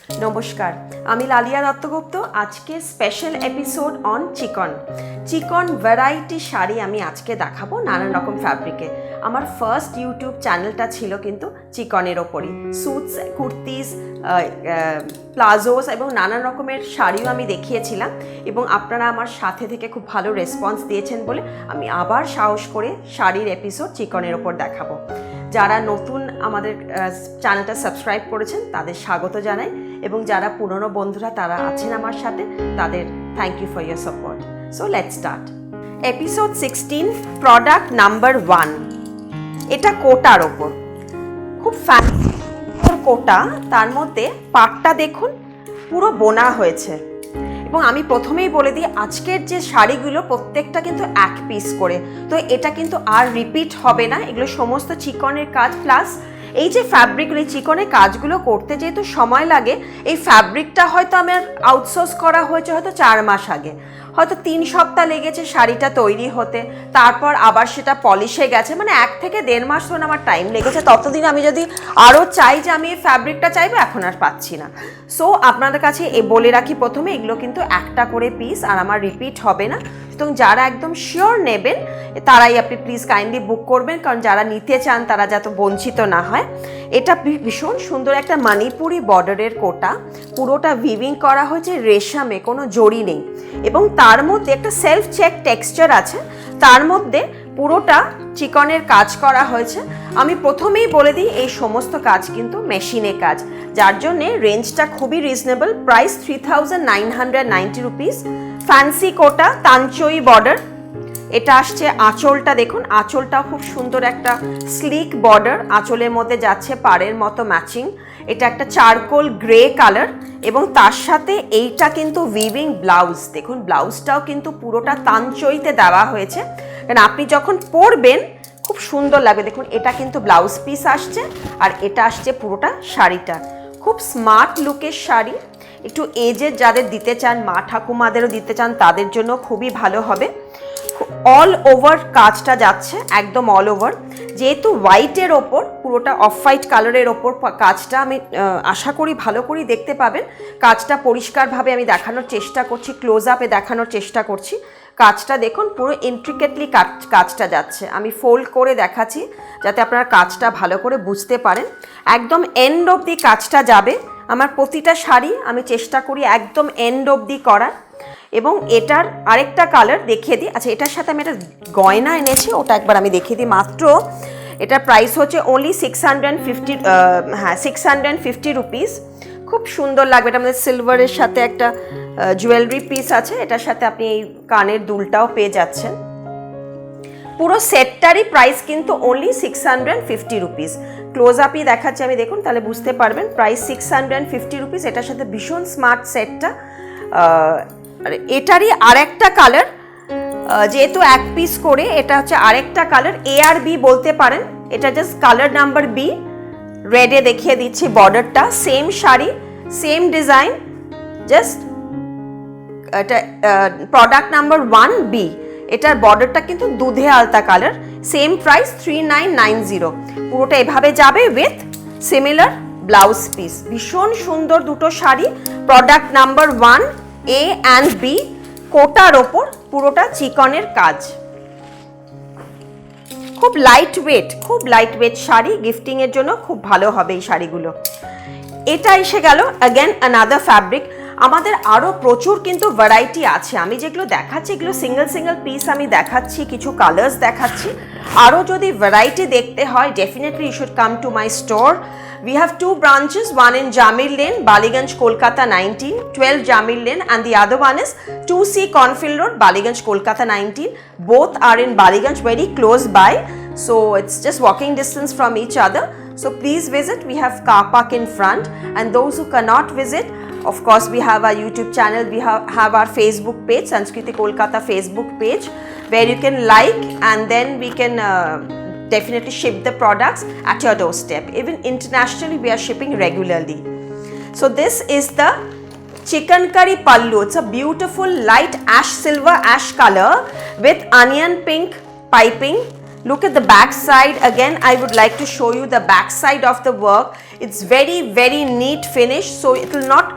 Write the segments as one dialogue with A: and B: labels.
A: নমস্কার, আমি লালিয়া দত্তগুপ্ত। আজকে স্পেশাল এপিসোড অন চিকন ভ্যারাইটি শাড়ি আমি আজকে দেখাবো নানান রকম ফ্যাব্রিকে। আমার ফার্স্ট ইউটিউব চ্যানেলটা ছিল কিন্তু চিকনের ওপরই। স্যুটস, কুর্তিস, প্লাজোস এবং নানান রকমের শাড়িও আমি দেখিয়েছিলাম এবং আপনারা আমার সাথে থেকে খুব ভালো রেসপন্স দিয়েছেন বলে আমি আবার সাহস করে শাড়ির এপিসোড চিকনের ওপর দেখাবো। যারা নতুন আমাদের চ্যানেলটা সাবস্ক্রাইব করেছেন তাদের স্বাগত জানাই এবং যারা পুরনো বন্ধুরা তারা আছেন আমার সাথে তাদের thank you for your support. So let's start episode 16, product number 1। এটা কোটার ওপর, খুব ফ্যান্সি কোটা। তার মধ্যে পাটটা দেখুন পুরো বোনা হয়েছে এবং আমি প্রথমেই বলে দিই আজকের যে শাড়িগুলো প্রত্যেকটা কিন্তু এক পিস করে, তো এটা কিন্তু আর রিপিট হবে না। এগুলো সমস্ত চিকনের কাজ, প্লাস এই যে ফ্যাব্রিকগুলো, এই চিকনের কাজগুলো করতে যেহেতু সময় লাগে, এই ফ্যাব্রিকটা হয়তো আমার আউটসোর্স করা হয়েছে হয়তো 4 মাস আগে, হয়তো 3 সপ্তাহ লেগেছে শাড়িটা তৈরি হতে, তারপর আবার সেটা পলিশে গেছে, মানে 1 থেকে 1.5 মাস ধরে আমার টাইম লেগেছে। ততদিন আমি যদি আরও চাই যে আমি এই ফ্যাব্রিকটা চাইবো, এখন আর পাচ্ছি না। সো আপনাদের কাছে বলে রাখি প্রথমে, এগুলো কিন্তু একটা করে পিস আর আমার রিপিট হবে না। সুতরাং যারা একদম শিওর নেবেন তারাই আপনি প্লিজ কাইন্ডলি বুক করবেন, কারণ যারা নিতে চান তারা যাতে বঞ্চিত না হয়। এটা ভীষণ সুন্দর একটা মণিপুরি বর্ডারের কোটা, পুরোটা ভিভিং করা হয়েছে রেশমে, কোনো জড়ি নেই এবং তার মধ্যে একটা সেলফ চেক টেক্সচার আছে, তার মধ্যে পুরোটা চিকনের কাজ করা হয়েছে। আমি প্রথমেই বলে দিই এই সমস্ত কাজ কিন্তু মেশিনে কাজ, যার জন্যে রেঞ্জটা খুবই রিজনেবল। Price 3990 rupees. ফ্যান্সি কোটা, তানচই বর্ডার। এটা আসছে আঁচলটা, দেখুন আঁচলটাও খুব সুন্দর, একটা স্লিক বর্ডার, আঁচলের মধ্যে যাচ্ছে পাড়ের মতো ম্যাচিং। এটা একটা চারকোল গ্রে কালার এবং তার সাথে এইটা কিন্তু উইভিং ব্লাউজ। দেখুন ব্লাউজটাও কিন্তু পুরোটা তানচইতে দেওয়া হয়েছে, কারণ আপনি যখন পরবেন খুব সুন্দর লাগবে। দেখুন এটা কিন্তু ব্লাউজ পিস আসছে আর এটা আসছে পুরোটা শাড়িটা। খুব স্মার্ট লুকের শাড়ি, একটু এজের যাদের দিতে চান, মা ঠাকুমাদেরও দিতে চান, তাদের জন্য খুবই ভালো হবে। অল ওভার কাজটা যাচ্ছে, একদম অল ওভার। যেহেতু হোয়াইটের ওপর, পুরোটা অফ হোয়াইট কালারের ওপর কাজটা, আমি আশা করি ভালো করেই দেখতে পাবেন। কাজটা পরিষ্কারভাবে আমি দেখানোর চেষ্টা করছি, ক্লোজ আপে দেখানোর চেষ্টা করছি। কাজটা দেখুন পুরো ইন্ট্রিকেটলি কাজটা যাচ্ছে। আমি ফোল্ড করে দেখাচ্ছি যাতে আপনারা কাজটা ভালো করে বুঝতে পারেন। একদম এন্ড অবধি কাজটা যাবে। আমার প্রতিটা শাড়ি আমি চেষ্টা করি একদম এন্ড অবধি করার। এবং এটার আরেকটা কালার দেখিয়ে দিই। আচ্ছা, এটার সাথে আমি একটা গয়না এনেছি, ওটা একবার আমি দেখিয়ে দিই। মাত্র এটার প্রাইস হচ্ছে অনলি 650 রুপিস। খুব সুন্দর লাগবে। এটা আমাদের সিলভারের সাথে একটা জুয়েলারি পিস আছে, এটার সাথে আপনি এই কানের দুলটাও পেয়ে যাচ্ছেন। পুরো সেটটারই প্রাইস কিন্তু অনলি 650 রুপিস। ক্লোজ আপই দেখাচ্ছি আমি, দেখুন তাহলে বুঝতে পারবেন। Price 650 rupees. এটার সাথে ভীষণ স্মার্ট সেটটা। এটারই আরেকটা কালার, যেহেতু এক পিস করে, এটা হচ্ছে আরেকটা কালার, এ আর বি বলতে পারেন। এটা জাস্ট কালার নাম্বার বি, রেডে দেখিয়ে দিচ্ছি বর্ডারটা। Same sari, same design, just এটা প্রোডাক্ট নাম্বার 1B। এটার বর্ডারটা কিন্তু দুধে আলতা কালার। Same price 3990। পুরোটা এভাবে যাবে উইথ সিমিলার ব্লাউজ পিস। ভীষণ সুন্দর দুটো sari. Product number 1A and B, কোটার ওপর পুরোটা চিকনের কাজ। খুব লাইট ওয়েট শাড়ি, গিফটিংয়ের জন্য খুব ভালো হবে এই শাড়িগুলো। এটা এসে গেল অ্যাগেন অ্যানাদার ফ্যাব্রিক। আমাদের আরও প্রচুর কিন্তু ভ্যারাইটি আছে। আমি যেগুলো দেখাচ্ছি এগুলো সিঙ্গেল পিস আমি দেখাচ্ছি, কিছু কালার্স দেখাচ্ছি। আরও যদি ভ্যারাইটি দেখতে হয়, definitely you should come to my store. We have 2 branches, one in Jamir Lane, Baliganj, Kolkata 19, 12 Jamir Lane, and the other one is 2C Cornfield Road, Baliganj, Kolkata 19. Both are in Baliganj, very close by, so it's just walking distance from each other. So please visit. We have car park in front, and those who cannot visit, of course we have our YouTube channel, we have our Facebook page, Sanskriti Kolkata Facebook page, where you can like, and then we can definitely ship the products at your doorstep. Even internationally we are shipping regularly. So this is the chikankari pallu. It's a beautiful light silver ash color with onion pink piping Look at the back side. Again, I would like to show you the back side of the work. It's very, very neat finish, so it will not,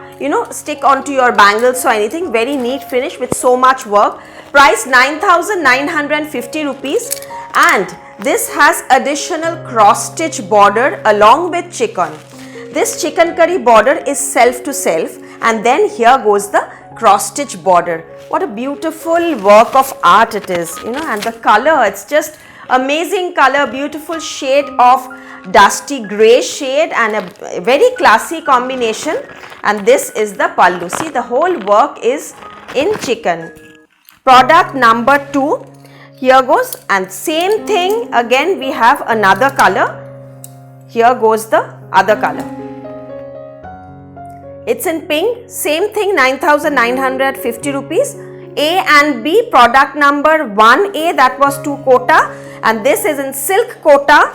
A: stick onto your bangles or anything. Very neat finish with so much work. Price 9,950 rupees, and this has additional cross stitch border along with chikan. This chikankari border is self to self, and then here goes the cross stitch border. What a beautiful work of art it is, and the color, it's just amazing color, beautiful shade of dusty grey shade and a very classy combination. And this is the pallu. See, the whole work is in chikan. Product number 2, here goes, and same thing again, we have another color. Here goes the other color. It's in pink, same thing, 9,950 rupees. A and B, product number 1A, that was 2 kota, and this is in silk kota,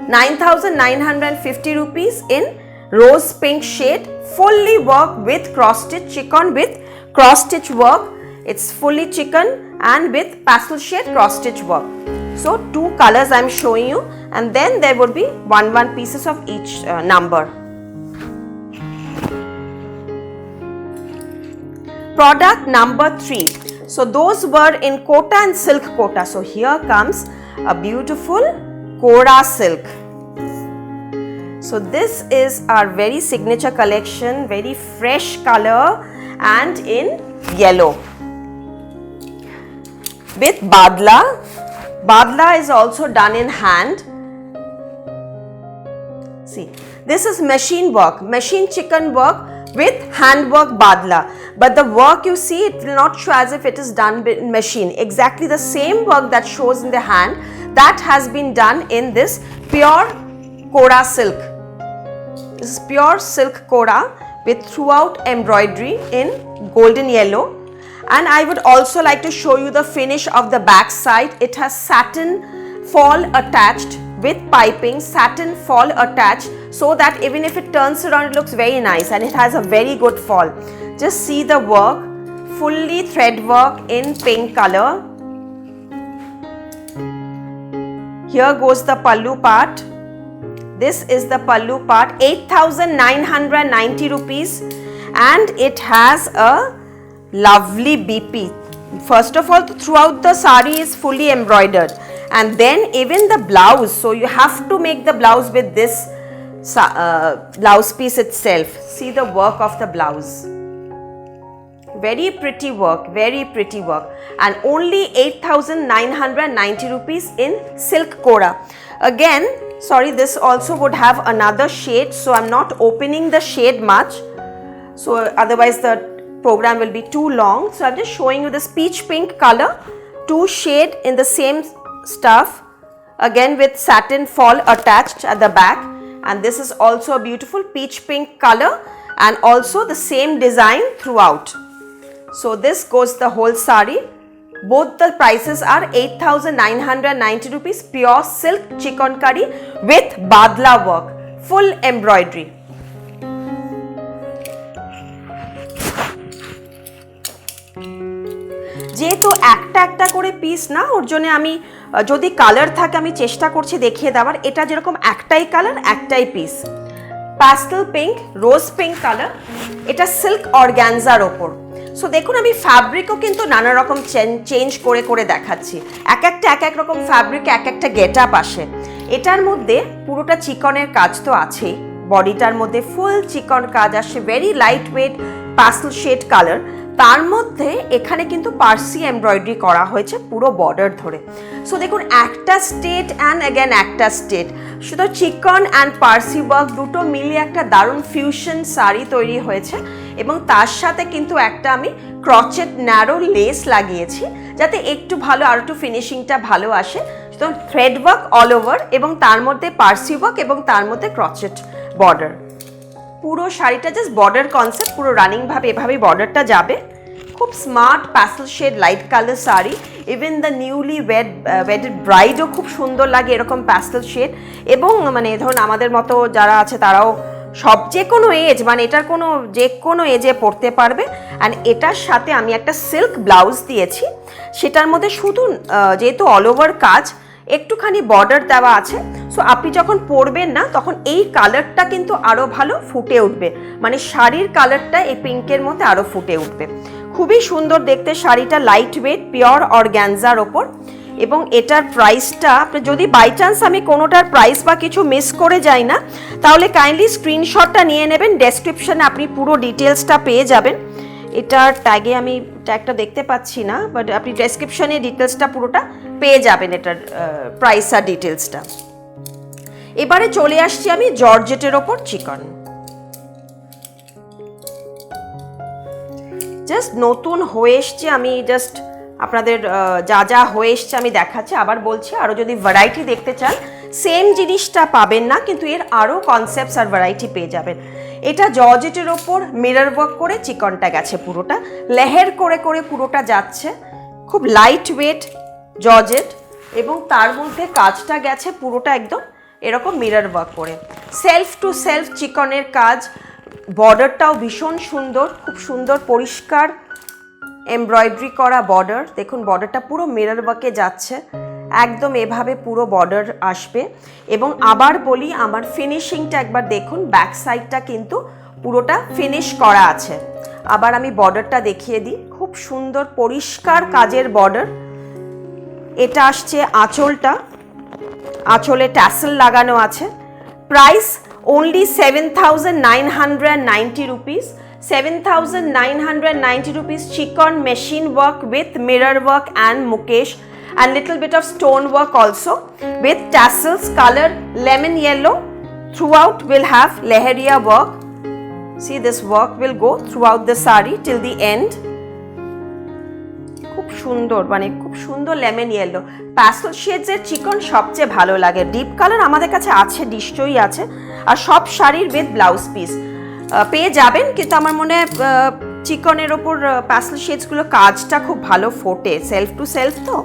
A: 9,950 rupees in rose pink shade, fully worked with cross stitch chikan with cross stitch work. It's fully chikan and with pastel shade cross stitch work. So 2 colors I am showing you, and then there would be one pieces of each number. Product number 3. So those were in kota and silk kota. So here comes a beautiful Kora silk. So this is our very signature collection, very fresh color and in yellow with badla. Badla is also done in hand. See, this is machine work, machine chikan work with handwork badla, but the work you see, it will not show as if it is done in machine. Exactly the same work that shows in the hand, that has been done in this pure Kora silk. This is pure silk Kora with throughout embroidery in golden yellow. And I would also like to show you the finish of the back side. It has satin fall attached with piping, satin fall attached, so that even if it turns around, it looks very nice, and it has a very good fall. Just see the work, fully thread work in pink color. Here goes the pallu part. This is the pallu part, 8,990 rupees, and it has a lovely BP. First of all, throughout the sari is fully embroidered, and then even the blouse, so you have to make the blouse with this blouse piece itself. See the work of the blouse. Very pretty work, very pretty work, and only 8,990 rupees in silk Kora. Again, sorry, this also would have another shade, so I'm not opening the shade much, so otherwise the program will be too long. So I'm just showing you this peach pink color, 2 shade in the same stuff, again with satin fall attached at the back, and this is also a beautiful peach pink color and also the same design throughout. So this goes the whole sari. Both the prices are 8,990 rupees, pure silk chikankari with badla work, full embroidery. যেহেতু একটা করে piece না, ওর জন্য আমি যদি colour থাকে আমি চেষ্টা করছি দেখিয়ে দেওয়ার। এটা যেরকম একটাই কালার, একটাই পিস, প্যাস্টেল পিঙ্ক, রোজ পিঙ্ক কালার, এটা সিল্ক অর্গানজার ওপর। সো দেখুন, আমি ফ্যাব্রিকও কিন্তু নানা রকম চেঞ্জ করে দেখাচ্ছি। এক এক রকম ফ্যাব্রিক, এক একটা গেট আপ আসে। এটার মধ্যে পুরোটা চিকনের কাজ তো আছেই, বডিটার মধ্যে ফুল চিকন কাজ আসে, very light weight pastel shade colour. তার মধ্যে এখানে কিন্তু পার্সি এমব্রয়ডারি করা হয়েছে পুরো বর্ডার ধরে। সো দেখুন, একটা স্টেট অ্যান্ড অ্যাগেন একটা স্টেট, শুধু চিকন অ্যান্ড পার্সি ওয়ার্ক দুটো মিলিয়ে একটা দারুণ ফিউশন শাড়ি তৈরি হয়েছে। এবং তার সাথে কিন্তু একটা আমি ক্রচেট ন্যারো লেস লাগিয়েছি, যাতে একটু ভালো, আর একটু ফিনিশিংটা ভালো আসে। তো থ্রেড ওয়ার্ক অল ওভার, এবং তার মধ্যে পার্সি ওয়ার্ক, এবং তার মধ্যে ক্রচেট বর্ডার। পুরো শাড়িটা জাস্ট বর্ডার কনসেপ্ট, পুরো রানিং ভাবে এভাবেই বর্ডারটা যাবে। খুব smart pastel shade light colour sari. Even the newly wedded ব্রাইডও খুব সুন্দর লাগে এরকম প্যাস্টেল শেড। এবং মানে ধরুন আমাদের মতো যারা আছে তারাও সব যে কোনো এজ, মানে এটার যে কোনো এজে পরতে পারবে। অ্যান্ড এটার সাথে আমি একটা সিল্ক ব্লাউজ দিয়েছি, সেটার মধ্যে শুধু যেহেতু অল ওভার কাজ, একটুখানি বর্ডার দেওয়া আছে। সো আপনি যখন পরবেন না তখন এই কালারটা কিন্তু আরও ভালো ফুটে উঠবে, মানে শাড়ির কালারটা এই পিঙ্কের মধ্যে আরও ফুটে উঠবে। খুবই সুন্দর দেখতে শাড়িটা, লাইট ওয়েট, পিওর অর্গ্যানজার ওপর। এবং এটার প্রাইসটা আপনি যদি বাই চান্স আমি কোনোটার প্রাইস বা কিছু মিস করে যাই না, তাহলে কাইন্ডলি স্ক্রিনশটটা নিয়ে নেবেন, ডেসক্রিপশনে আপনি পুরো ডিটেলসটা পেয়ে যাবেন। এটার ট্যাগে আমি ট্যাগটা দেখতে পাচ্ছি না, বাট আপনি ডেসক্রিপশনে ডিটেলসটা পুরোটা পেয়ে যাবেন, এটার প্রাইস আর ডিটেলসটা। এবারে চলে আসছি আমি জর্জেটের ওপর চিকন। জাস্ট নতুন হয়ে এসছে, আমি জাস্ট আপনাদের যা যা হয়ে এসছে আমি দেখাচ্ছি। আবার বলছি, আরও যদি ভ্যারাইটি দেখতে চান সেম জিনিসটা পাবেন না, কিন্তু এর আরও কনসেপ্টস আর ভ্যারাইটি পেয়ে যাবেন। এটা জর্জেটের ওপর মিরর ওয়ার্ক করে চিকনটা গেছে, পুরোটা লেহের করে করে পুরোটা যাচ্ছে, খুব লাইট ওয়েট জর্জেট, এবং তার মধ্যে কাজটা গেছে পুরোটা একদম এরকম মিরর ওয়ার্ক করে, সেলফ টু সেলফ চিকনের কাজ। বর্ডারটাও ভীষণ সুন্দর, খুব সুন্দর পরিষ্কার এমব্রয়ডারি করা বর্ডার। দেখুন বর্ডারটা পুরো মিরর ওয়ার্কে যাচ্ছে, একদম এভাবে পুরো বর্ডার আসবে। এবং আবার বলি, আমার ফিনিশিংটা একবার দেখুন, ব্যাক সাইডটা কিন্তু পুরোটা ফিনিশ করা আছে। আবার আমি বর্ডারটা দেখিয়ে দিই, খুব সুন্দর পরিষ্কার কাজের বর্ডার। এটা আসছে আঁচলটা, আঁচলে ট্যাসেল লাগানো আছে। Price only 7,990 rupees. 7,990 rupees chiffon machine work with mirror work and mukesh and little bit of stone work also with tassels, color lemon yellow. Throughout will have leheria work. See, this work will go throughout the sari till the end. খুব সুন্দর, মানে খুব সুন্দর lemon yellow. Pastel shades এর চিকন সবচেয়ে ভালো লাগে। ডিপ কালার আমাদের কাছে আছে, নিশ্চয়ই আছে। আর সব শাড়ির উইথ ব্লাউজ পিস পেয়ে যাবেন, কিন্তু আমার মনে হয় চিকনের ওপর প্যাস্টেল শেডসগুলো কাজটা খুব ভালো ফোটে, সেলফ টু সেলফ তো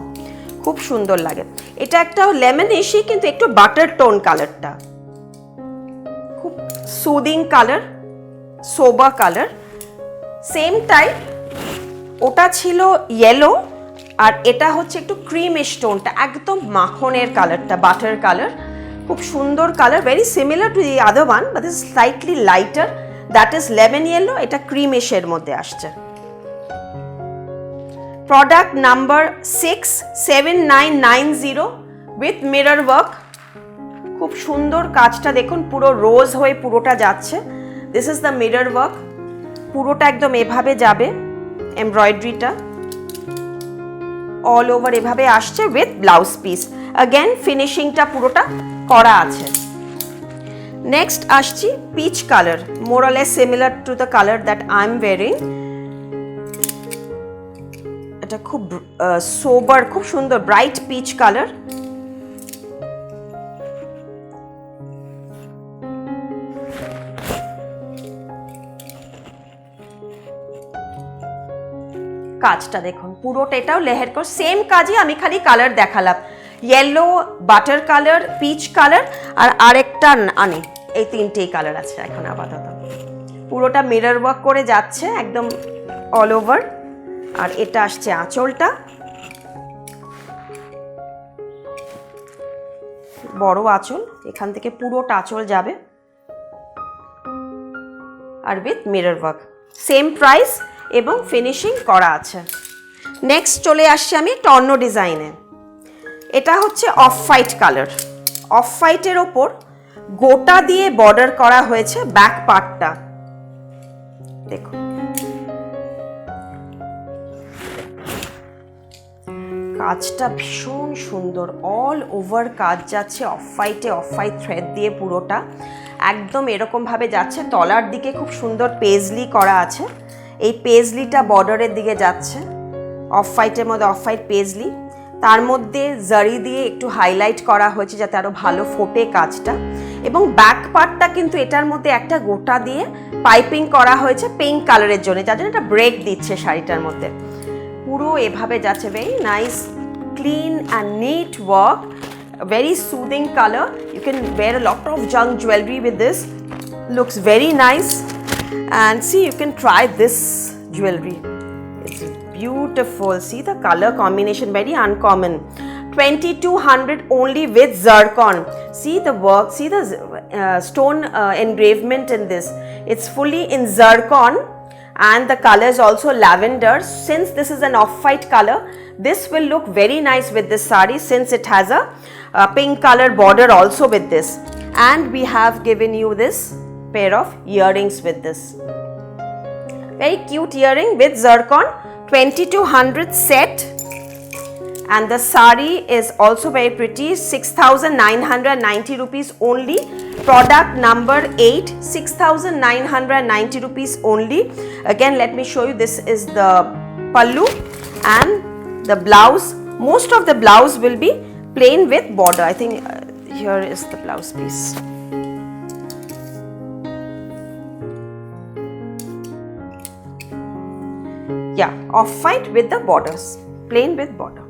A: খুব সুন্দর লাগে। এটা একটা লেমন এসি, কিন্তু একটু বাটার টোন কালারটা, খুব soothing colour, sober colour. Same type ওটা ছিল ইয়েলো, আর এটা হচ্ছে একটু ক্রিমিশ টোনটা, একদম মাখনের কালারটা, বাটার কালার, খুব সুন্দর colour, very similar to the other one but is slightly lighter, that is lemon yellow. এটা ক্রিমিশের মধ্যে আসছে। Product number 67990 with mirror work. খুব সুন্দর কাজটা দেখুন, পুরো রোজ হয়ে পুরোটা যাচ্ছে। This is the mirror work, পুরোটা একদম এভাবে যাবে, এমব্রয়ডারিটা অল ওভার এভাবে আসছে উইথ ব্লাউজ পিস। অ্যাগেন ফিনিশিংটা পুরোটা করা আছে। নেক্সট আসছি peach colour, more or less similar to the colour that I am wiring. এটা খুব সোবার, খুব সুন্দর ব্রাইট পিচ কালার। কাজটা দেখুন পুরোটা, এটাও লেহের কর, সেম কাজই, আমি খালি কালার দেখালাম, yellow, butter colour, peach colour, আর আরেকটা আনি, এই তিনটেই কালার আছে এখন আপাতত। পুরোটা মিরর ওয়ার্ক করে যাচ্ছে একদম অল ওভার। আর এটা আসছে আঁচলটা, বড় আঁচল, এখান থেকে পুরোটা আঁচল যাবে, আর with mirror work, same price এবং ফিনিশিং করা আছে। নেক্সট চলে আসছি আমি টর্ন ডিজাইনে। এটা হচ্ছে অফ হোয়াইট কালার, অফ হোয়াইটের ওপর গোটা দিয়ে বর্ডার করা হয়েছে ব্যাক পার্টটা, দেখুন কাজটা ভীষণ সুন্দর, অল ওভার কাজ যাচ্ছে অফ হোয়াইটে, অফ হোয়াইট থ্রেড দিয়ে পুরোটা একদম এরকম ভাবে যাচ্ছে। তলার দিকে খুব সুন্দর পেজলি করা আছে, এই পেজলিটা বর্ডারের দিকে যাচ্ছে, অফ হোয়াইটের মধ্যে অফ হোয়াইট পেজলি, তার মধ্যে জারি দিয়ে একটু হাইলাইট করা হয়েছে যাতে আরো ভালো ফোটে কাজটা। এবং ব্যাক পার্টটা কিন্তু এটার মধ্যে একটা গোটা দিয়ে পাইপিং করা হয়েছে পিঙ্ক কালারের জন্য, যার জন্য এটা ব্রেক দিচ্ছে শাড়িটার মধ্যে। পুরো এভাবে যাচ্ছে, very nice clean and neat work, very soothing colour. You can wear a lot of junk jewellery with this, looks very nice. And see, you can try this jewelry, it's beautiful. See the color combination, very uncommon. 2200 only with zircon. See the work, see the stone engravement in this. It's fully in zircon and the color is also lavender. Since this is an off-white color, this will look very nice with this sari since it has a pink color border also with this. And we have given you this pair of earrings with this. Very cute earring with zircon, 2200 set. And the sari is also very pretty, 6990 rupees only. Product number 8, 6990 rupees only. Again, let me show you, this is the pallu and the blouse. Most of the blouse will be plain with border. I think here is the blouse piece. Yeah, off-white with the borders, plain with border.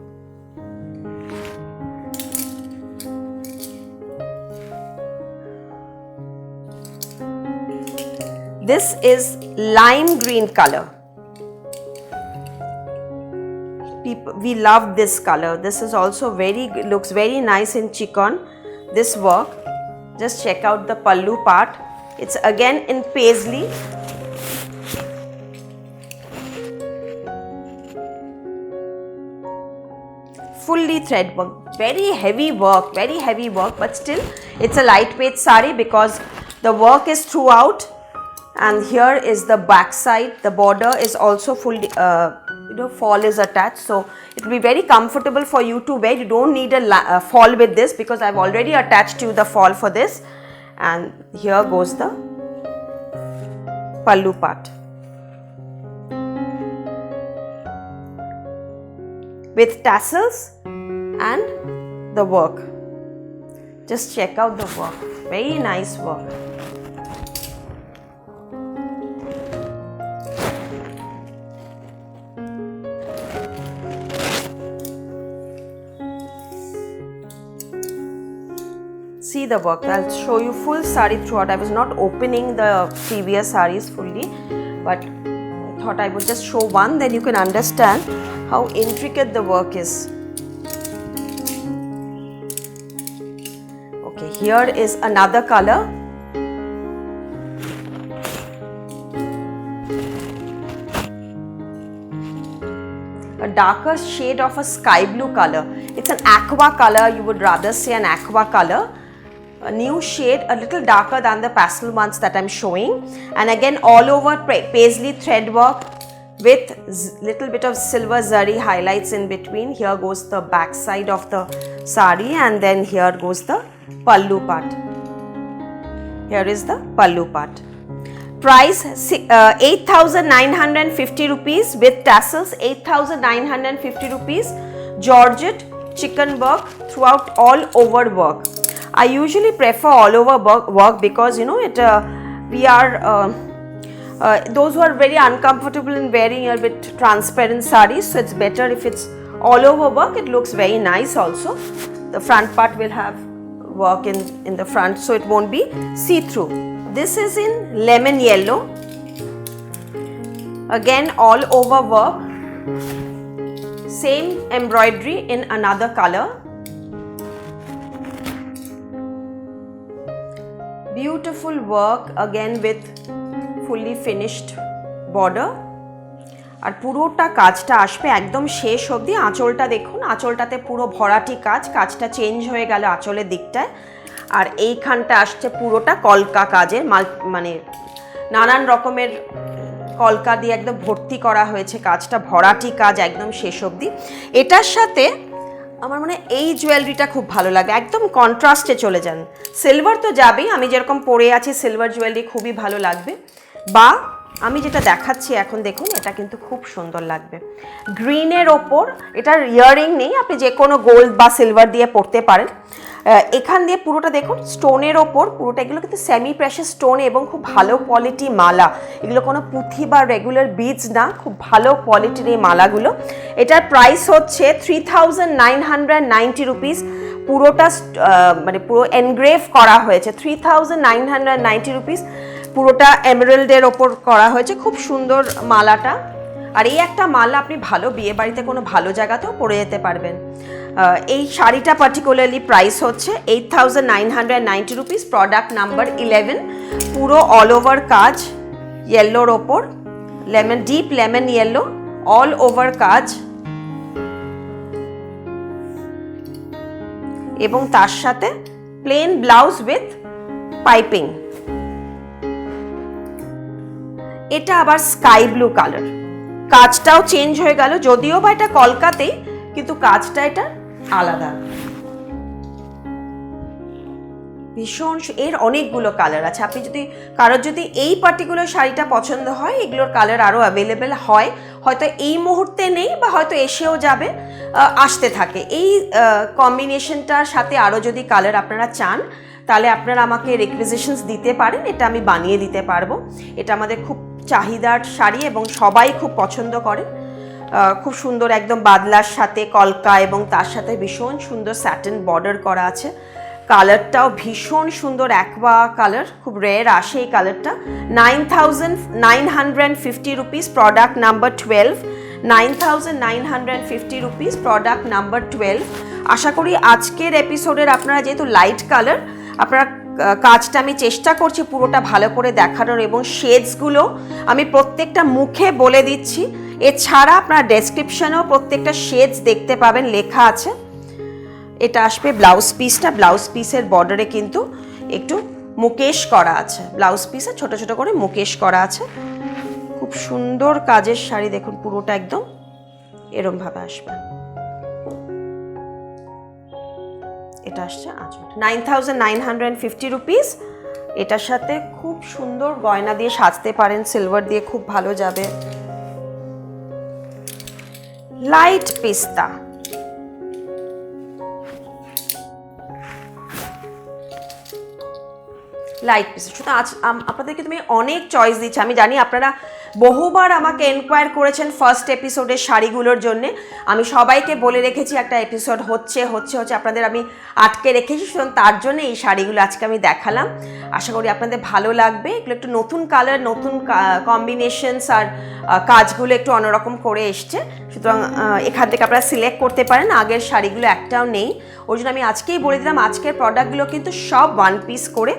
A: This is lime green color. We love this color. This is also looks very nice in chiffon. This work, just check out the pallu part. It's again in paisley. Fully thread work, very heavy work, but still it's a lightweight sari because the work is throughout. And here is the back side. The border is also fully, fall is attached. So it will be very comfortable for you to wear. You don't need a fall with this because I've already attached you the fall for this. And here goes the pallu part. With tassels and the work. Just check out the work. Very nice work. See the work. I'll show you full sari throughout. I was not opening the previous saris fully, but I thought I would just show one, then you can understand how intricate the work is. Okay, here is another color. A darker shade of a sky blue color. It's an aqua color, you would rather say an aqua color. A new shade, a little darker than the pastel ones that I'm showing. And again, all over paisley thread work with little bit of silver zari highlights in between. Here goes the back side of the sari and then here goes the pallu part. Here is the pallu part. Price 8,950 rupees with tassels, 8,950 rupees. Georgette chicken work throughout, all over work. I usually prefer all over work because we are those who are very uncomfortable in wearing a bit transparent sarees, so it's better if it's all over work. It looks very nice also. The front part will have work in the front, so it won't be see-through. This is in lemon yellow. Again, all over work. Same embroidery in another color. Beautiful work again with fully finished border. আর পুরোটা কাজটা আসবে একদম শেষ অবধি। আঁচলটা দেখুন, আঁচলটাতে পুরো ভরাটি কাজ, কাজটা চেঞ্জ হয়ে গেল আঁচলের দিকটায়। আর এইখানটা আসছে পুরোটা কলকা কাজের, মানে নানান রকমের কলকা দিয়ে একদম ভর্তি করা হয়েছে কাজটা, ভরাটি কাজ একদম শেষ অবধি। এটার সাথে আমার মনে হয় এই জুয়েলারিটা খুব ভালো লাগে, একদম কন্ট্রাস্টে চলে যান। সিলভার তো যাবেই, আমি যেরকম পরে আছি সিলভার জুয়েলারি খুবই ভালো লাগবে। বা আমি যেটা দেখাচ্ছি এখন দেখুন, এটা কিন্তু খুব সুন্দর লাগবে। গ্রিনের ওপর, এটার ইয়াররিং নেই, আপনি যে কোনো গোল্ড বা সিলভার দিয়ে পরতে পারেন। এখান দিয়ে পুরোটা দেখুন স্টোনের ওপর, পুরোটা এগুলো কিন্তু সেমি প্রেশাস স্টোন এবং খুব ভালো কোয়ালিটি মালা। এগুলো কোনো পুঁথি বা রেগুলার বিডস না, খুব ভালো কোয়ালিটির এই মালাগুলো। এটার প্রাইস হচ্ছে 3,990 রুপিস। পুরোটা মানে পুরো এনগ্রেভ করা হয়েছে, 3,990 রুপিস। পুরোটা এমেরাল্ডের ওপর করা হয়েছে, খুব সুন্দর মালাটা। আর এই একটা মাল আপনি ভালো বিয়ে বাড়িতে কোনো ভালো জায়গাতেও পরে যেতে পারবেন। এই শাড়িটা পার্টিকুলারলি প্রাইস হচ্ছে 8,990 রুপিস, প্রোডাক্ট নাম্বার 11। পুরো অল ওভার কাজ ইয়েলোর ওপর, deep lemon yellow, all over কাজ, এবং তার সাথে প্লেন ব্লাউজ উইথ পাইপিং। এটা আবার স্কাই ব্লু কালার, কাজটাও চেঞ্জ হয়ে গেল, যদিও বা এটা কলকাতায়, কিন্তু কাজটা এটা আলাদা। ভীষণ, এর অনেকগুলো কালার আছে। আপনি যদি কারোর যদি এই পার্টিকুলার শাড়িটা পছন্দ হয়, এগুলোর কালার আরও অ্যাভেলেবেল হয়, হয়তো এই মুহূর্তে নেই বা হয়তো এসেও যাবে, আসতে থাকে। এই কম্বিনেশনটার সাথে আরও যদি কালার আপনারা চান, তাহলে আপনারা আমাকে রিকুয়েজিশনস দিতে পারেন, এটা আমি বানিয়ে দিতে পারবো। এটা আমাদের খুব চাহিদার শাড়ি এবং সবাই খুব পছন্দ করে। খুব সুন্দর একদম বাদলার সাথে কলকা, এবং তার সাথে ভীষণ সুন্দর স্যাটিন বর্ডার করা আছে। কালারটাও ভীষণ সুন্দর, অ্যাকোয়া কালার, খুব রেয়ার আসে এই কালারটা। 9,950 rupees, product number 12। 9,950 rupees, product number 12। আশা করি আজকের এপিসোডের আপনারা, যেহেতু লাইট কালার, আপনারা কাজটা আমি চেষ্টা করছি পুরোটা ভালো করে দেখানোর, এবং শেডসগুলো আমি প্রত্যেকটা মুখে বলে দিচ্ছি। এছাড়া আপনারা ডেসক্রিপশনেও প্রত্যেকটা শেডস দেখতে পাবেন, লেখা আছে। এটা আসবে ব্লাউজ পিসটা, ব্লাউজ পিসের বর্ডারে কিন্তু একটু মুকেশ করা আছে, ব্লাউজ পিসে ছোট ছোট করে মুকেশ করা আছে। খুব সুন্দর কাজের শাড়ি, দেখুন পুরোটা একদম এরম ভাবে আসবে। এটা আসছে আঁচল, 9,950 রুপিস। এটার সাথে খুব সুন্দর গয়না দিয়ে সাজতে পারেন, সিলভার দিয়ে খুব ভালো যাবে। লাইট পিস্তা, লাইট পিস। শুধু আজ আপনাদেরকে তুমি অনেক চয়েস দিচ্ছি, আমি জানি আপনারা বহুবার আমাকে এনকোয়ার করেছেন ফার্স্ট এপিসোডের শাড়িগুলোর জন্য। আমি সবাইকে বলে রেখেছি একটা এপিসোড হচ্ছে, আপনাদের আমি আটকে রেখেছি, সুতরাং তার জন্য এই শাড়িগুলো আজকে আমি দেখালাম। আশা করি আপনাদের ভালো লাগবে। এগুলো একটু নতুন কালার, নতুন কম্বিনেশনস, আর কাজগুলো একটু অন্যরকম করে এসছে, সুতরাং এখান থেকে আপনারা সিলেক্ট করতে পারেন। আগের শাড়িগুলো একটাও নেই, ওই জন্য আমি আজকেই বলে দিলাম আজকের প্রোডাক্টগুলো কিন্তু সব 1 পিস করে,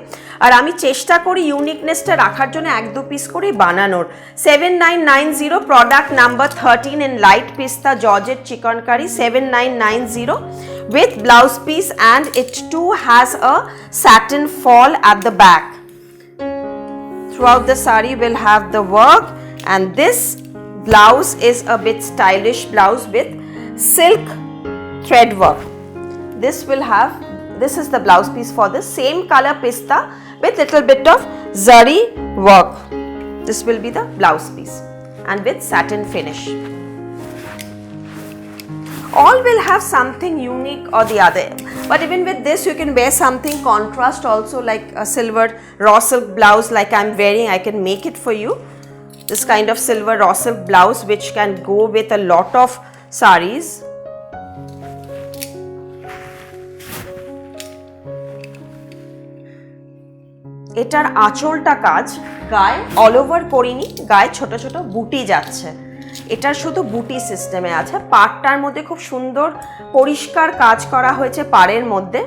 A: আর আমি চেষ্টা করি ইউনিকনেসটা রাখার জন্য 1-2 পিস করেই বানানোর। 7990, product number 13 in light pista georgette chickpeas, 7990 with blouse piece, and it too has a satin fall at the back. Throughout the saree will have the work, and this blouse is a bit stylish blouse with silk thread work. This is the blouse piece for this same color pista with little bit of zari work. This will be the blouse piece and with satin finish. All will have something unique or the other, but even with this you can wear something contrast also, like a silver raw silk blouse like I'm wearing. I can make it for you, this kind of silver raw silk blouse which can go with a lot of sarees. এটার আঁচলটা কাজ, গায়ে all over করিনি, গায়ে ছোট ছোট বুটি যাচ্ছে। এটা শুধু বুটি সিস্টেমে আছে। পাড়টার মধ্যে খুব সুন্দর পরিষ্কার কাজ করা হয়েছে পাড়ের মধ্যে।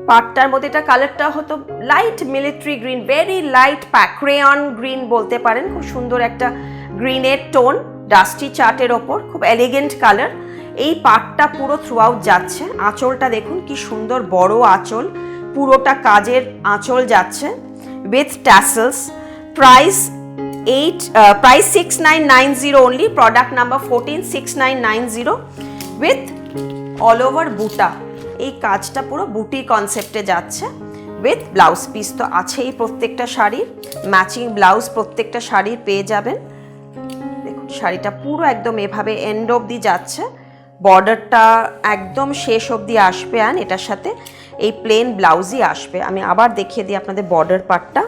A: পাড়টার মধ্যে এটা কালারটা হতো light military green, very light crayon green বলতে পারেন। খুব সুন্দর একটা গ্রিনের টোন, ডাস্টি চার্টের ওপর, খুব এলিগেন্ট কালার। এই পাড়টা পুরো থ্রু আউট যাচ্ছে। আঁচলটা দেখুন কি সুন্দর বড় আঁচল, পুরোটা কাজের আঁচল যাচ্ছে with tassels. Price 6990 only, product number 14, 6990 with all over বুটা। এই কাজটা পুরো বুটি কনসেপ্টে যাচ্ছে with ব্লাউজ পিস তো আছেই। প্রত্যেকটা শাড়ির ম্যাচিং ব্লাউজ প্রত্যেকটা শাড়ির পেয়ে যাবেন। দেখুন শাড়িটা পুরো একদম এভাবে এন্ড অবধি যাচ্ছে, বর্ডারটা একদম শেষ অবধি আসবে, আর এটার সাথে এই প্লেন ব্লাউজই আসবে। আমি আবার দেখিয়ে দিই আপনাদের বর্ডার পার্টটা,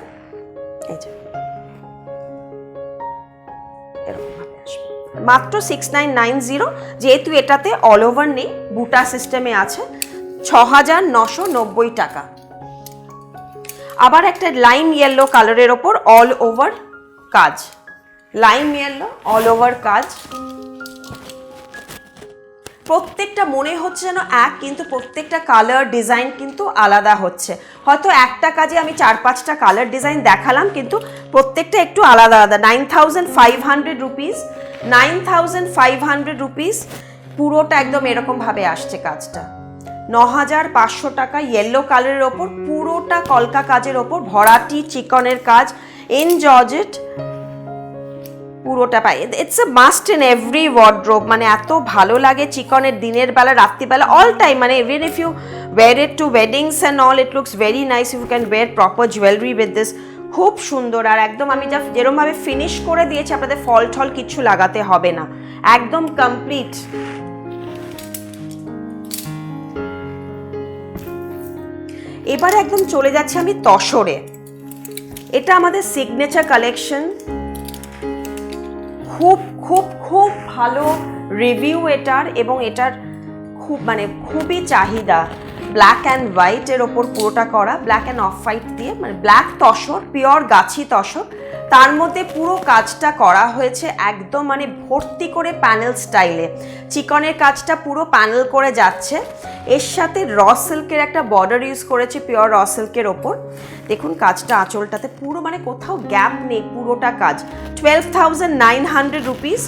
A: এই যে এরকম ভাবে আসবে। মাত্র 6990, যেহেতু এটাতে অল ওভার নেই, বুটা সিস্টেমে আছে, 6990 টাকা। আবার একটা লাইম ইয়েলো কালারের ওপর অল ওভার কাজ, লাইম ইয়েলো অল ওভার কাজ, প্রত্যেকটা মনে হচ্ছে যেন এক, কিন্তু প্রত্যেকটা কালার ডিজাইন কিন্তু আলাদা হচ্ছে। হয়তো একটা কাজে আমি 4-5টা কালার ডিজাইন দেখালাম, কিন্তু প্রত্যেকটা একটু আলাদা আলাদা। 9,500 রুপিস, 9,500 রুপিস, পুরোটা একদম এরকমভাবে আসছে কাজটা। 9,500 টাকা ইয়েলো কালারের ওপর, পুরোটা কলকা কাজের ওপর, ভরাটি চিকনের কাজ ইন জর্জেট, পুরোটা পাই। It's a must in every wardrobe, মানে এত ভালো লাগে চিকনের, দিনের বেলা রাত্রিবেলা অল টাইম, মানে even if you wear it to weddings and all, it looks very nice. You can wear proper jewellery with this, খুব সুন্দর। আর একদম আমি যা যেরমভাবে ফিনিশ করে দিয়েছি, আপনাদের ফল ঠল কিছু লাগাতে হবে না, একদম কমপ্লিট। এবারে একদম চলে যাচ্ছে আমি তসরে। এটা আমাদের সিগনেচার কালেকশন, খুব খুব খুব ভালো রিভিউ এটার, এবং এটার খুবই চাহিদা। ব্ল্যাক অ্যান্ড হোয়াইটের ওপর পুরোটা করা, ব্ল্যাক অ্যান্ড অফ হোয়াইট দিয়ে, মানে ব্ল্যাক তসর, পিওর গাছি তসর, তার মধ্যে পুরো কাজটা করা হয়েছে একদম মানে ভর্তি করে প্যানেল স্টাইলে। চিকনের কাজটা পুরো প্যানেল করে যাচ্ছে, এর সাথে র সিল্কের একটা বর্ডার ইউজ করেছে, পিওর র সিল্কের ওপর। দেখুন কাজটা আঁচলটাতে পুরো মানে কোথাও গ্যাপ নেই, পুরোটা কাজ। 12,900 রুপিস,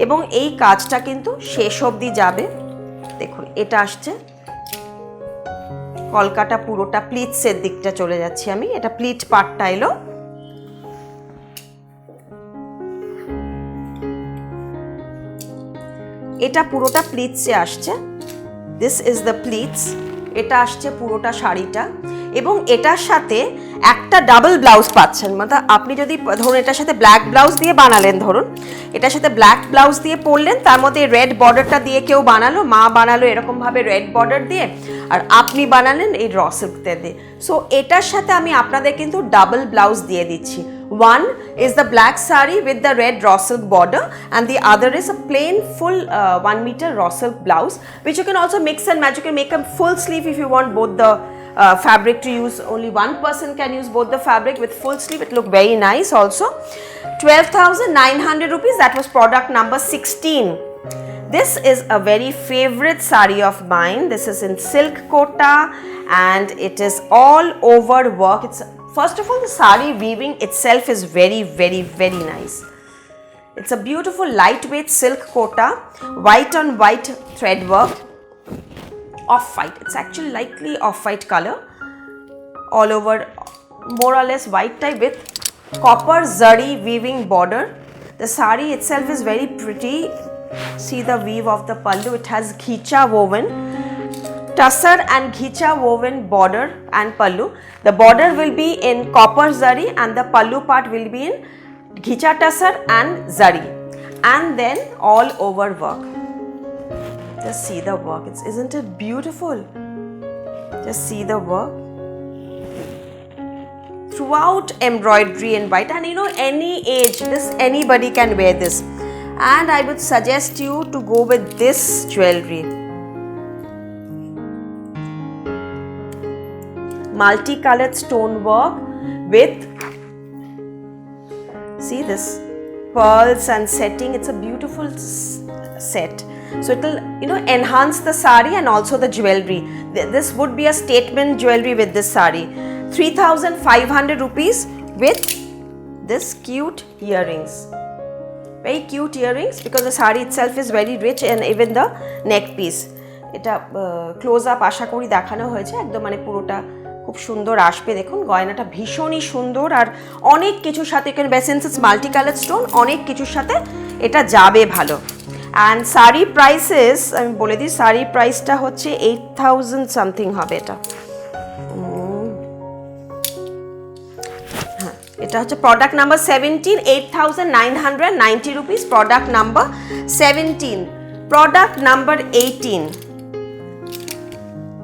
A: এবং এই কাজটা কিন্তু শেষ অবধি যাবে। দেখুন এটা আসছে কলকাটা, পুরোটা প্লিটসের দিকটা চলে যাচ্ছি আমি, এটা প্লিট পার্টটা এলো। এটা পুরোটা প্লিটসে আসছে, দিস ইজ দ্য প্লিটস। এটা আসছে পুরোটা শাড়িটা, এবং এটার সাথে একটা ডাবল ব্লাউজ পাচ্ছেন। মানে আপনি যদি ধরুন এটার সাথে ব্ল্যাক ব্লাউজ দিয়ে বানালেন, ধরুন এটার সাথে ব্ল্যাক ব্লাউজ দিয়ে পরলেন, তার মধ্যে রেড বর্ডারটা দিয়ে কেউ বানালো, মা বানালো এরকমভাবে রেড বর্ডার দিয়ে, আর আপনি বানালেন এই র সিল্কতে দিয়ে। সো এটার সাথে আমি আপনাদের কিন্তু ডাবল ব্লাউজ দিয়ে দিচ্ছি। One is the black saree with the red raw silk border, and the other is a plain full 1 meter raw silk blouse, which you can also mix and match. You can make a full sleeve if you want both the fabric to use. Only one person can use both the fabric with full sleeve. It look very nice also. 12,900 rupees. That was product number 16. This is a very favorite saree of mine. This is in silk kota, and it is all over work. It's first of all, the saree weaving itself is very, very, very nice. It's a beautiful lightweight silk kota, white on white thread work, off-white. It's actually likely off-white color, all over more or less white type with copper zari weaving border. The saree itself is very pretty. See the weave of the pallu. It has ghicha woven, tussar and ghicha woven border and pallu. The border will be in copper zari, and the pallu part will be in ghicha tussar and zari, and then all over work. Just see the work. Isn't it beautiful? Just see the work. Throughout embroidery in white, and you know, any age, anybody can wear this. And I would suggest you to go with this jewelry. Multicolored stonework with, see this, pearls and setting. It's a beautiful set. So it will, you know, enhance the saree and also the jewelry. This would be a statement jewelry with this saree. 3,500 rupees with this cute earrings. Very cute earrings, because the saree itself is very rich, and even the neck piece. এটা close up আশা করি দেখানো হয়েছে, একদম মানে পুরোটা খুব সুন্দর আসবে। দেখুন গয়নাটা ভীষণই সুন্দর, আর অনেক কিছুর সাথে এখানে বেসেন্সেস মাল্টি কালার স্টোন, অনেক কিছুর সাথে এটা যাবে ভালো। অ্যান্ড শাড়ি প্রাইসেস আমি বলে দিই, শাড়ি প্রাইসটা হচ্ছে 8,000 সামথিং হবে। এটা হ্যাঁ, এটা হচ্ছে product number 17, 8,990 rupees. Product number 17। Product number 18,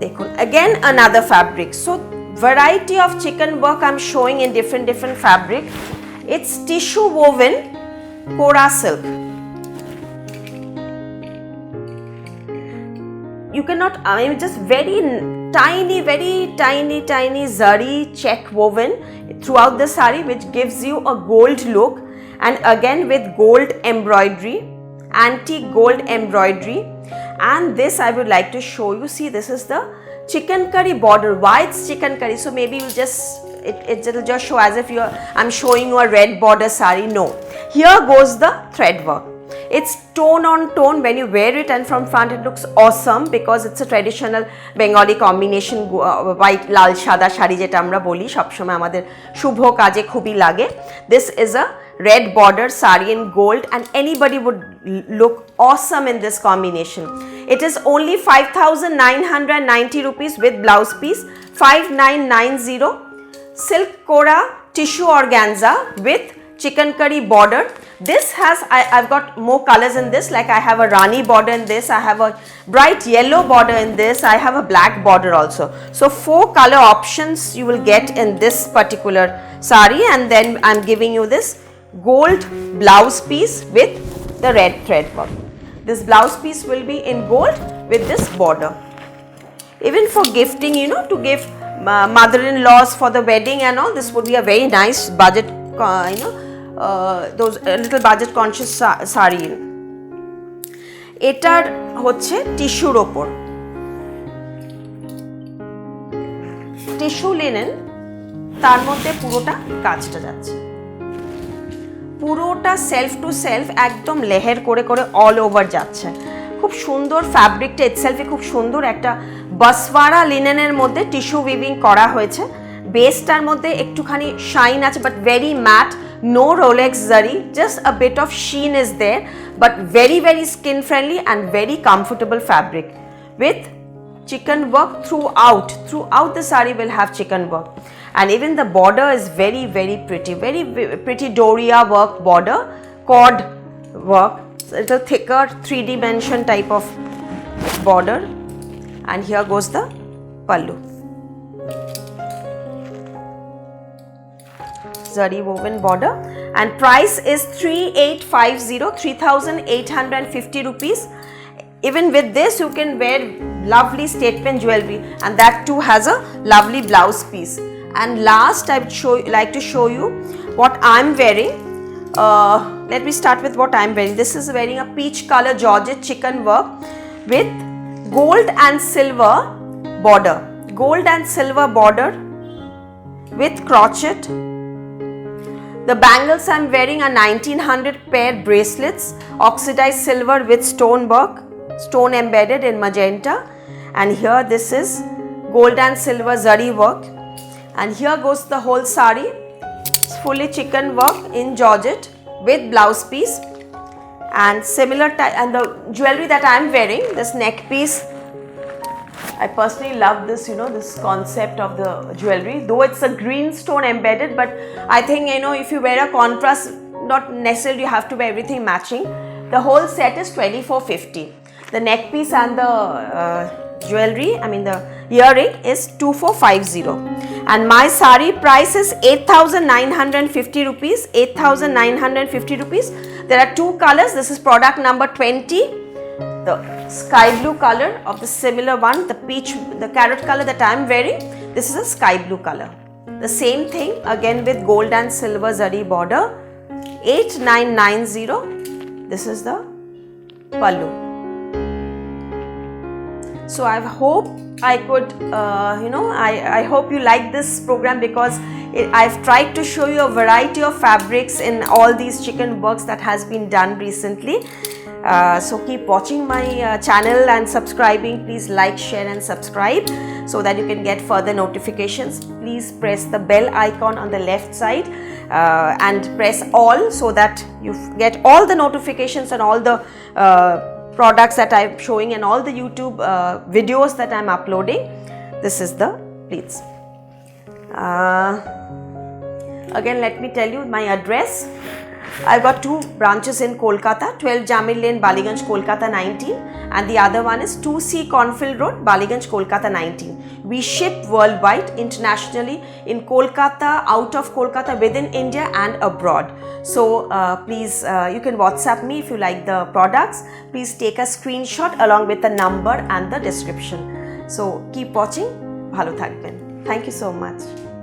A: দেখুন again another fabric. So variety of chicken work I'm showing in different fabric. It's tissue woven Kora silk. You cannot, I mean, just very tiny zari check woven throughout the saree, which gives you a gold look. and again with gold embroidery, antique gold embroidery. And this I would like to show you. See, this is the chicken curry border. Why it's chicken curry? So maybe you just it'll just show as if I'm showing you a red border sari. No, here goes the thread work. It's tone on tone. When you wear it and from front it looks awesome because it's a traditional Bengali combination, white lal shada shari jeta amra boli sob shomoy amader shubho kaje khubi lage. This is a red border sari in gold and anybody would look awesome in this combination. It is only 5,990 rupees with blouse piece, 5,990. Silk Kora tissue organza with chicken curry border. This has, I've got more colors in this, like I have a Rani border in this, I have a bright yellow border in this, I have a black border also. So 4 color options you will get in this particular sari, and then I'm giving you this gold blouse piece with the red thread work. This blouse piece will be in gold with this border. Even for gifting, to give mother-in-laws for the wedding and all, this would be a very nice budget, those little budget conscious sari. এটার হচ্ছে টিস্যুর ওপর, tissue linen, তার মধ্যে পুরোটা কাজটা যাচ্ছে, পুরোটা সেলফ টু সেলফ একদম লেয়ার করে করে অল ওভার যাচ্ছে। খুব সুন্দর ফ্যাব্রিকটা ইটসেলফে খুব সুন্দর একটা বাসওয়ারা লিনেনের মধ্যে টিস্যু উইভিং করা হয়েছে। বেসটার মধ্যে একটুখানি শাইন আছে, but very matte, no Rolex zari, just a bit of sheen is there, but very very skin friendly and very comfortable fabric with chicken work throughout the sari will have chicken work. And even the border is very very pretty Doria work border, cord work. It's a thicker 3 dimension type of border. And here goes the pallu, zari woven border, and price is 3,850 rupees. Even with this you can wear lovely statement jewelry, and that too has a lovely blouse piece. And last I would like to show you what I'm wearing. Let me start with what I'm wearing. This is wearing a peach color Georgette chicken work with gold and silver border, with crochet. The bangles I'm wearing are 1900 pair bracelets, oxidized silver with stone work, stone embedded in magenta. And here this is gold and silver zari work. And here goes the whole sari. It's fully chicken work in Georgette with blouse piece. And similar type, and the jewelry that I'm wearing, this neck piece, I personally love this, this concept of the jewelry, though it's a green stone embedded, but I think, if you wear a contrast, not necessarily you have to wear everything matching. The whole set is 2,450. The neck piece and the jewelry, the earring is 2,450. And my sari price is 8,950 rupees, 8,950 rupees. There are 2 colors. This is product number 20. The sky blue color of the similar one, the peach, the carrot color that I am wearing, this is a sky blue color. The same thing again with gold and silver zari border, 8,990. This is the pallu. So I hope I could, I hope you like this program, because I've tried to show you a variety of fabrics in all these chicken works that has been done recently. So keep watching my channel and subscribing. Please like, share and subscribe so that you can get further notifications. Please press the bell icon on the left side and press all so that you get all the notifications and all the products that I'm showing and all the YouTube videos that I'm uploading. This is the pleats. Again, let me tell you my address. I've got 2 branches in Kolkata, 12 Jamir Lane, Baliganj, Kolkata 19, and the other one is 2C Cornfield Road, Baliganj, Kolkata 19. We ship worldwide, internationally, in Kolkata, out of Kolkata, within India and abroad. So please, you can WhatsApp me if you like the products. Please take a screenshot along with the number and the description. So keep watching. Bhalo thakben. Thank you so much.